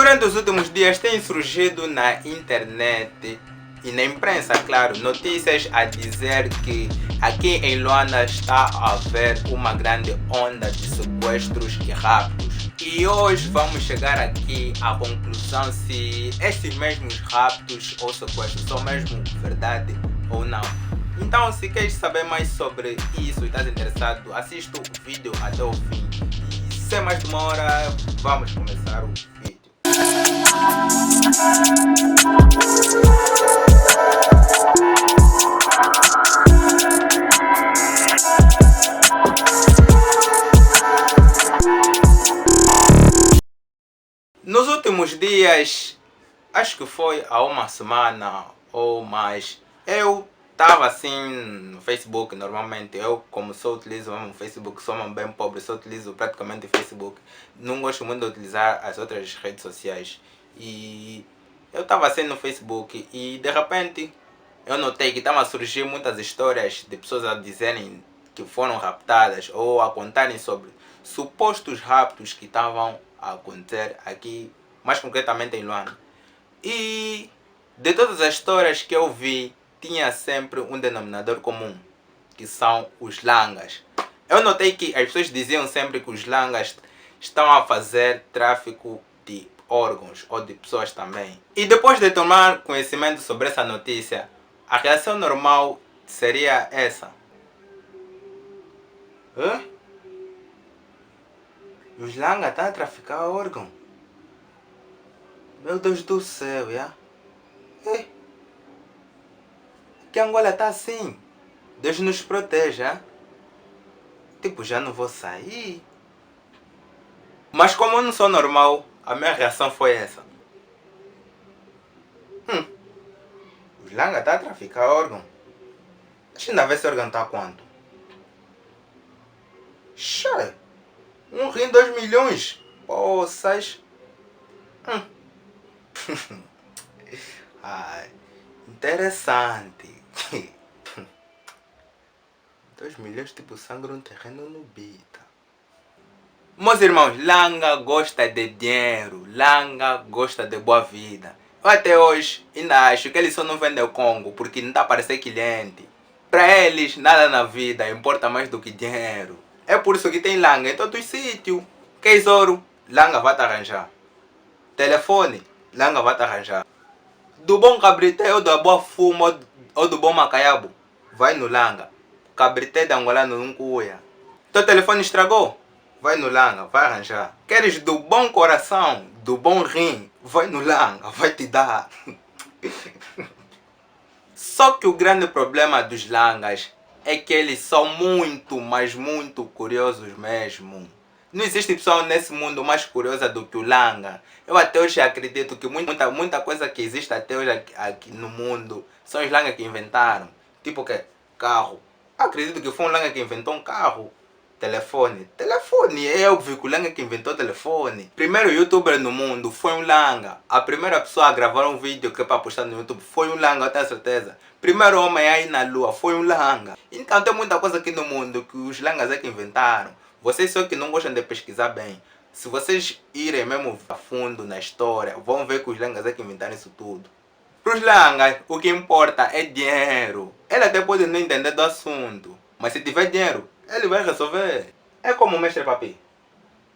Durante os últimos dias tem surgido na internet e na imprensa, claro, notícias a dizer que aqui em Luanda está a haver uma grande onda de sequestros e raptos. E hoje vamos chegar aqui à conclusão se estes mesmos raptos ou sequestros são mesmo verdade ou não. Então, se queres saber mais sobre isso e estás interessado, assista o vídeo até o fim. E sem mais demora, vamos começar o vídeo. Nos últimos dias, acho que foi há uma semana ou mais, eu estava assim no Facebook. Normalmente eu, como só utilizo mesmo o Facebook, sou mesmo bem pobre, só utilizo praticamente o Facebook, não gosto muito de utilizar as outras redes sociais. E eu estava assim no Facebook e de repente eu notei que estavam a surgir muitas histórias de pessoas a dizerem que foram raptadas ou a contarem sobre supostos raptos que estavam a acontecer aqui, mais concretamente em Luanda. E de todas as histórias que eu vi, tinha sempre um denominador comum, que são os langas. Eu notei que as pessoas diziam sempre que os langas estão a fazer tráfico de órgãos ou de pessoas também. E depois de tomar conhecimento sobre essa notícia, a reação normal seria essa: hã? Os langas estão a traficar órgãos? Meu Deus do céu, já? Que Angola está assim. Deus nos proteja. Tipo, já não vou sair. Mas como eu não sou normal, a minha reação foi essa. Os langas estão a traficar órgão? Deixa eu ver esse órgão está quanto. Xé, um rim 2 milhões. Poças. Ai, interessante. 2 milhões tipo sangue um terreno no Bita. Meus irmãos, langa gosta de dinheiro, langa gosta de boa vida. Eu até hoje ainda acho que eles só não vendem o Congo porque não está a aparecer cliente. Para eles, nada na vida importa mais do que dinheiro. É por isso que tem langa em todos os sítios. Queres ouro? Langa vai te arranjar. Telefone? Langa vai te arranjar. Do bom cabrité ou da boa fuma ou do bom macaiabo? Vai no langa. Cabrité de angolano não cuia. Teu telefone estragou? Vai no langa, vai arranjar. Queres do bom coração, do bom rim? Vai no langa, vai te dar. Só que o grande problema dos langas é que eles são muito, mas muito curiosos mesmo. Não existe pessoa nesse mundo mais curiosa do que o langa. Eu até hoje acredito que muita coisa que existe até hoje aqui no mundo são os langas que inventaram. Tipo que carro. Acredito que foi um langa que inventou um carro. Telefone. Telefone, é óbvio que o langa que inventou o telefone. Primeiro youtuber no mundo foi um langa. A primeira pessoa a gravar um vídeo que é para postar no YouTube foi um langa, eu tenho certeza. Primeiro homem a ir na lua foi um langa. Então tem muita coisa aqui no mundo que os langas é que inventaram. Vocês só que não gostam de pesquisar bem. Se vocês irem mesmo a fundo na história, vão ver que os langas é que inventaram isso tudo. Para os langas, o que importa é dinheiro. Ele até pode não entender do assunto, mas se tiver dinheiro, ele vai resolver. É como o mestre Papi.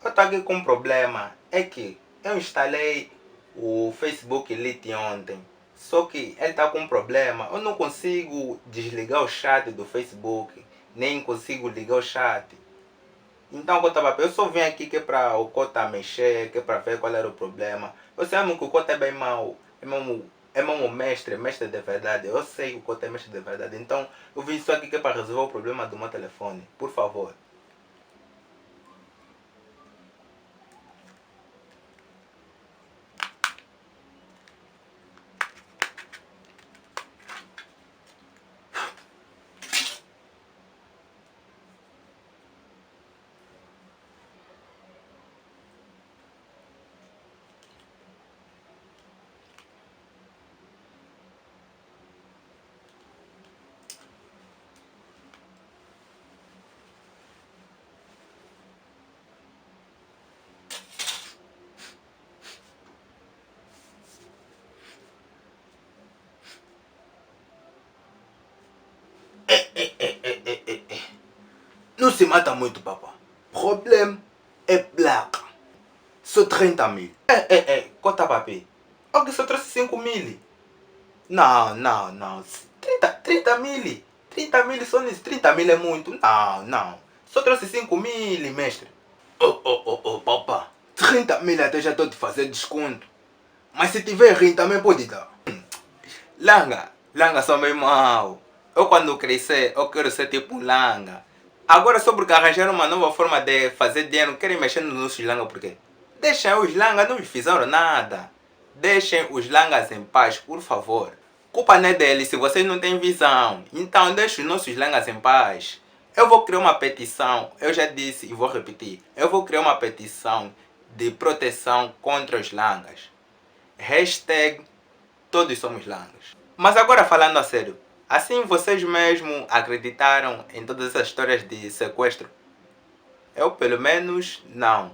Eu estou aqui com um problema. É que eu instalei o Facebook Lite ontem. Só que ele está com um problema. Eu não consigo desligar o chat do Facebook. Nem consigo ligar o chat. Então, eu só vim aqui que é para o Cota mexer, que é para ver qual era o problema. Eu sei mesmo que o Cota é bem mau. É mesmo mestre de verdade. Eu sei que o Cota é mestre de verdade. Então, eu vim só aqui que é para resolver o problema do meu telefone. Por favor. se mata muito, papá. Problema é placa. Só 30 mil. Conta papi. O que só trouxe 5 mil? Não. 30 mil. 30 mil só nisso. 30 mil é muito. Não. Só trouxe 5 mil, mestre. Papá. 30 mil até já estou te fazer desconto. Mas se tiver rim também pode dar. Langa são meio mau. Eu quando crescer, eu quero ser tipo um Langa. Agora só porque arranjaram uma nova forma de fazer dinheiro, querem mexer nos nossos Langa por quê? Deixem os Langas, não fizeram nada. Deixem os Langas em paz, por favor. Culpa não é deles se vocês não têm visão. Então deixem os nossos Langas em paz. Eu vou criar uma petição, eu já disse e vou repetir. Eu vou criar uma petição de proteção contra os Langas. Hashtag todos somos Langas. Mas agora falando a sério, assim vocês mesmo acreditaram em todas essas histórias de sequestro? Eu pelo menos não.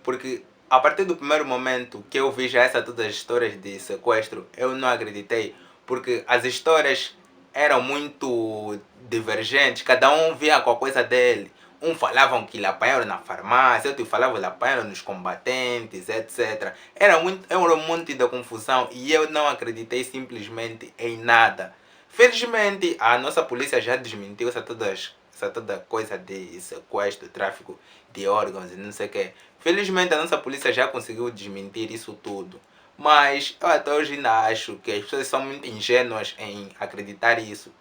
Porque a partir do primeiro momento que eu vi já todas as histórias de sequestro, eu não acreditei. Porque as histórias eram muito divergentes, cada um via com a coisa dele. Um falavam que lhe apanharam na farmácia, outro falava que lhe apanharam nos combatentes, etc. Era um monte de confusão e eu não acreditei simplesmente em nada. Felizmente, a nossa polícia já desmentiu essa toda coisa de sequestro, tráfico de órgãos e não sei o que. Felizmente, a nossa polícia já conseguiu desmentir isso tudo. Mas eu até hoje ainda acho que as pessoas são muito ingênuas em acreditar isso.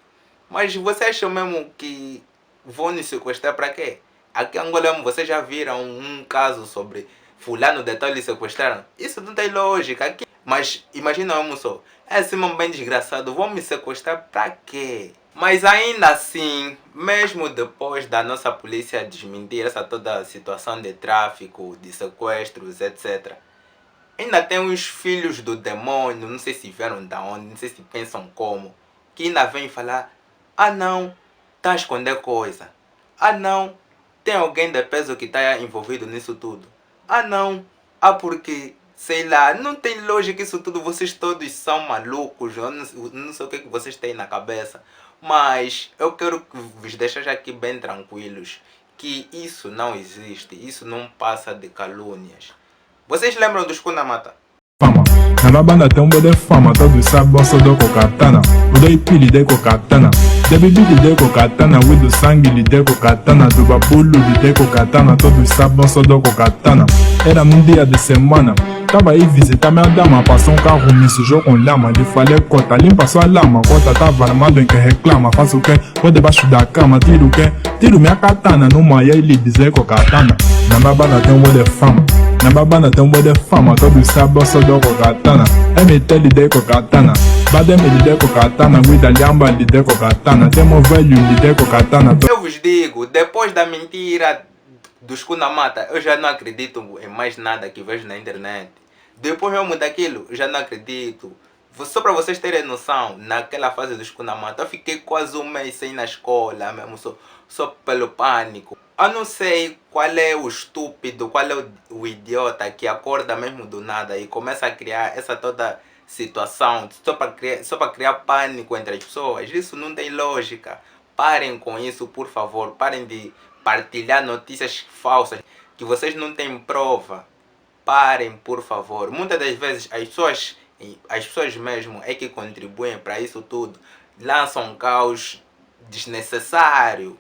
Mas vocês acham mesmo que vão nos sequestrar para quê? Aqui em Angola vocês já viram um caso sobre fulano de tal lhe sequestraram? Isso não tem lógica. Aqui... Mas imagina só, é assim bem desgraçado, vão me sequestrar para quê? Mas ainda assim, mesmo depois da nossa polícia desmentir essa toda situação de tráfico, de sequestros, etc. Ainda tem uns filhos do demônio, não sei se vieram da onde, não sei se pensam como, que ainda vêm falar, não, tá a esconder coisa. Não, tem alguém de peso que está envolvido nisso tudo. Não, porque, sei lá, não tem lógica isso tudo, vocês todos são malucos, eu não sei o que vocês têm na cabeça. Mas eu quero vos deixar aqui bem tranquilos, que isso não existe, isso não passa de calúnias. Vocês lembram dos Kunamata? Fama. Na banda tem de fama, todos sabem só do katana. O do IP lhe com katana. De bibi lhe com katana, o do sangue lhe com katana. Do babulo lhe com katana, todos sabem só do katana. Era num dia de semana. Tava aí visitar minha dama, passou um carro, me sujou com lama. Lhe falei cota, limpa sua lama. Cota tava armado em que reclama. Faço o quê? Vou debaixo da cama, tiro o quê? Tiro minha katana, numa e ele dizer com katana. Na banda tem de fama. Na babana tem de fama, todos sabem só do katana. MT lide com katana, Bademe lide com katana, Guida Lhamba lide com katana, Temo velho lide com katana. Eu vos digo, depois da mentira dos Kunamata, eu já não acredito em mais nada que vejo na internet. Depois mesmo daquilo, eu já não acredito. Só para vocês terem noção, naquela fase dos Kunamata, eu fiquei quase um mês sem ir na escola, mesmo só pelo pânico. Eu não sei qual é o estúpido, qual é o idiota que acorda mesmo do nada e começa a criar essa toda situação só para criar pânico entre as pessoas. Isso não tem lógica. Parem com isso, por favor. Parem de partilhar notícias falsas que vocês não têm prova. Parem, por favor. Muitas das vezes as pessoas mesmo é que contribuem para isso tudo. Lançam caos desnecessário.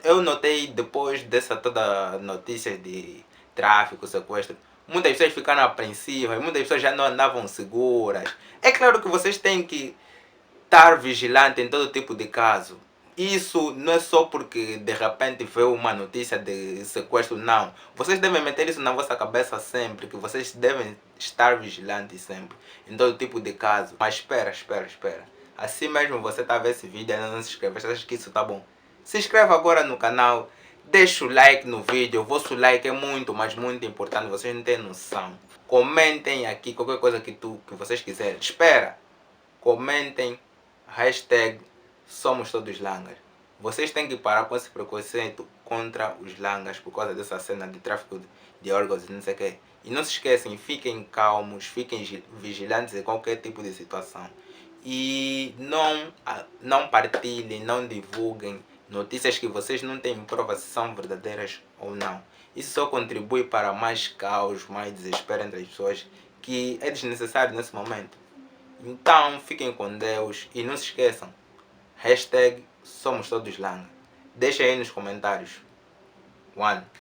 Eu notei depois dessa toda notícia de tráfico, sequestro, muitas pessoas ficaram apreensivas, muitas pessoas já não andavam seguras. É claro que vocês têm que estar vigilante em todo tipo de caso. Isso não é só porque de repente veio uma notícia de sequestro, não. Vocês devem meter isso na vossa cabeça sempre, que vocês devem estar vigilantes sempre, em todo tipo de caso. Mas espera. Assim mesmo você tá vendo esse vídeo e ainda não se inscreve, você acha que isso tá bom? Se inscreva agora no canal, deixa o like no vídeo, o vosso like é muito, mas muito importante, vocês não têm noção. Comentem aqui qualquer coisa que vocês quiserem. Espera, comentem, hashtag somos todos Langas. Vocês têm que parar com esse preconceito contra os Langas por causa dessa cena de tráfico de órgãos e não sei o que. E não se esqueçam, fiquem calmos, fiquem vigilantes em qualquer tipo de situação. E não partilhem, não divulguem Notícias que vocês não têm prova se são verdadeiras ou não. Isso só contribui para mais caos, mais desespero entre as pessoas, que é desnecessário nesse momento. Então fiquem com Deus e não se esqueçam. #SomosTodosLanga. Deixem aí nos comentários. One.